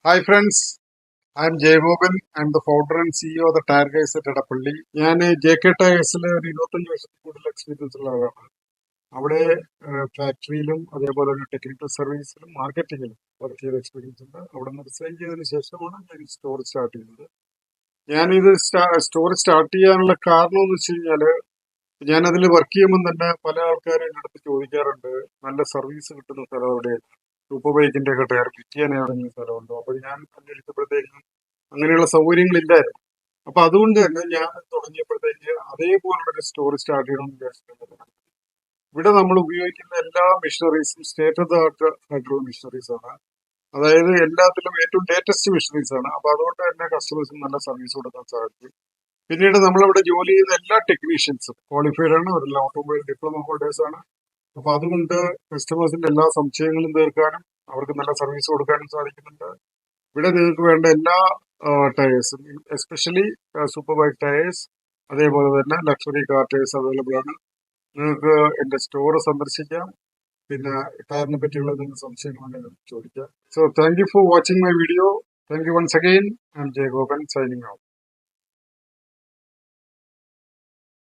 Hi friends, I'm Jaygoban. I'm the founder and CEO of the Tire Guys at Edapalli. ഞാൻ J K ടയേഴ്സിൽ ഒരു 25 വർഷത്തിൽ കൂടുതൽ experience ഉള്ള ആളാണ്. അവിടെ ഫാക്ടറിയിലും അതേപോലെ തന്നെ ടെക്നിക്കൽ സർവീസിലും മാർക്കറ്റിങ്ങിലും വർക്ക് ചെയ്ത എക്സ്പീരിയൻസ് ഉണ്ട്. അവിടെ നിന്ന് റിസൈൻ ചെയ്തതിന് ശേഷമാണ് ഞാൻ സ്റ്റോർ സ്റ്റാർട്ട് ചെയ്തത്. ഞാനിത് സ്റ്റോർ സ്റ്റാർട്ട് ചെയ്യാനുള്ള കാരണം എന്ന് വെച്ച് കഴിഞ്ഞാല് ഞാൻ അതിൽ വർക്ക് ചെയ്യുമ്പോൾ തന്നെ പല ആൾക്കാരും എൻ്റെ അടുത്ത് ചോദിക്കാറുണ്ട്, നല്ല സർവീസ് കിട്ടുന്ന സ്ഥലം എവിടെയാണ്, സൂപ്പർ ബൈക്കിന്റെ ഒക്കെ ടയർ ഫിറ്റ് ചെയ്യാൻ ഏതെങ്കിലും സ്ഥലമുണ്ടോ? അപ്പോൾ ഞാൻ അന്വേഷിച്ചപ്പോഴത്തേക്കും അങ്ങനെയുള്ള സൗകര്യങ്ങളില്ലായിരുന്നു. അപ്പൊ അതുകൊണ്ട് തന്നെ ഞാൻ തുടങ്ങിയപ്പോഴത്തേക്ക് അതേപോലുള്ള ഒരു സ്റ്റോർ സ്റ്റാർട്ട് ചെയ്യണമെന്ന് വിചാരിച്ചിട്ടുണ്ട്. ഇവിടെ നമ്മൾ ഉപയോഗിക്കുന്ന എല്ലാ മെഷീനറീസും സ്റ്റേറ്റ് ഓഫ് ദ ആർട്ട് ആയിട്ടുള്ള മെഷീനറീസ് ആണ്. അതായത് എല്ലാത്തിലും ഏറ്റവും ലേറ്റസ്റ്റ് മെഷീനറീസ് ആണ്. അപ്പൊ അതുകൊണ്ട് തന്നെ കസ്റ്റമേഴ്സിന് നല്ല സർവീസ് കൊടുക്കാൻ സാധിക്കും. പിന്നീട് നമ്മളിവിടെ ജോലി ചെയ്യുന്ന എല്ലാ ടെക്നീഷ്യൻസും ക്വാളിഫൈഡ് ആണ്, അവരെല്ലാം ഓട്ടോമൊബൈൽ ഡിപ്ലോമ ഹോൾഡേഴ്സ് ആണ്. അപ്പൊ അതുകൊണ്ട് കസ്റ്റമേഴ്സിന്റെ എല്ലാ സംശയങ്ങളും തീർക്കാനും അവർക്ക് നല്ല സർവീസ് കൊടുക്കാനും സാധിക്കുന്നുണ്ട്. ഇവിടെ നിങ്ങൾക്ക് വേണ്ട എല്ലാ ടയേഴ്സും, എസ്പെഷ്യലി സൂപ്പർ ബൈക്ക് ടയേഴ്സ്, അതേപോലെ തന്നെ ലക്ഷറി കാർ ടയേഴ്സ് അവൈലബിൾ ആണ്. നിങ്ങൾക്ക് എന്റെ സ്റ്റോർ സന്ദർശിക്കാം. പിന്നെ ടയറിനെ പറ്റിയുള്ള എന്തെങ്കിലും സംശയങ്ങളുണ്ടെങ്കിൽ ചോദിക്കാം. So thank you for watching my video. Thank you once again. I'm Jayagopan signing out.